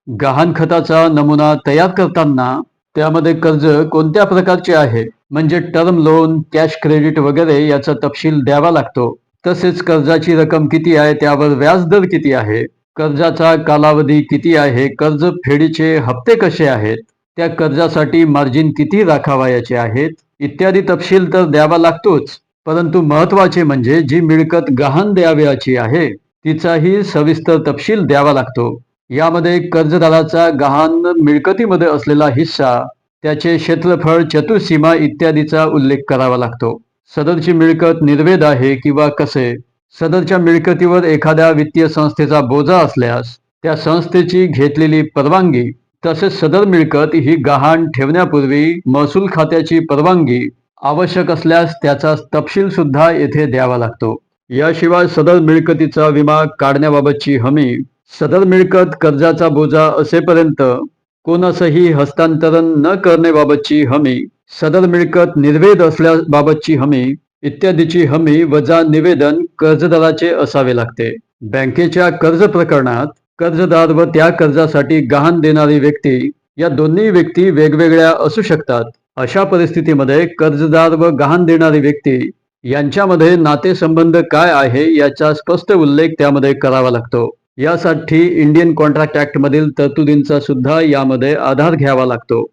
गहाणखताचा नमुना तयार करताना त्यामध्ये कर्ज कोणत्या प्रकारचे आहे म्हणजे टर्म लोन, कॅश क्रेडिट वगैरे याचा तपशील द्यावा लागतो. तसेच कर्जाची रक्कम किती आहे, त्यावर व्याजदर किती आहे, कर्जाचा कालावधी किती आहे, कर्ज फेडीचे हप्ते कसे आहेत, त्या कर्जासाठी मार्जिन किती राखावयाचे आहेत इत्यादी तपशील तर द्यावा लागतोच. परंतु महत्वाचे म्हणजे जी मिळकत गहाण द्यावयाची आहे तिचाही सविस्तर तपशील द्यावा लागतो. यामध्ये कर्जदाराचा गहाण मिळकतीमध्ये असलेला हिस्सा, त्याचे क्षेत्रफळ, चतुःसीमा इत्यादीचा उल्लेख करावा लागतो. सदरची मिळकत निर्वेद आहे किंवा कसे, सदरच्या मिळकतीवर एखाद्या वित्तीय संस्थेचा बोजा असल्यास त्या संस्थेची घेतलेली परवानगी, तसेच सदर मिळकत ही गहाण ठेवण्यापूर्वी महसूल खात्याची परवानगी, आवश्यक असल्यास त्याचा तपशील सुद्धा येथे द्यावा लागतो. याशिवाय सदर मिळकतीचा विमा काढण्याबाबतची हमी, सदर मिळकत कर्जाचा बोजा असेपर्यंत कोणासही हस्तांतरण न करण्याबाबतची हमी, सदर मिळकत निर्वेद असल्याबाबतची हमी इत्यादीची हमी वजा निवेदन कर्जदाराचे असावे लागते. बँकेच्या कर्ज प्रकरणात कर्जदार व त्या कर्जासाठी गहाण देणारी व्यक्ती या दोन्ही व्यक्ती वेगवेगळ्या असू शकतात. अशा परिस्थितीमध्ये कर्जदार व गहाण देणारी व्यक्ती यांच्यामध्ये नातेसंबंध काय आहे याचा स्पष्ट उल्लेख त्यामध्ये करावा लागतो. यासाठी इंडियन कॉन्ट्रॅक्ट ऍक्ट मधील तरतुदींचा सुद्धा यामध्ये आधार घ्यावा लागतो.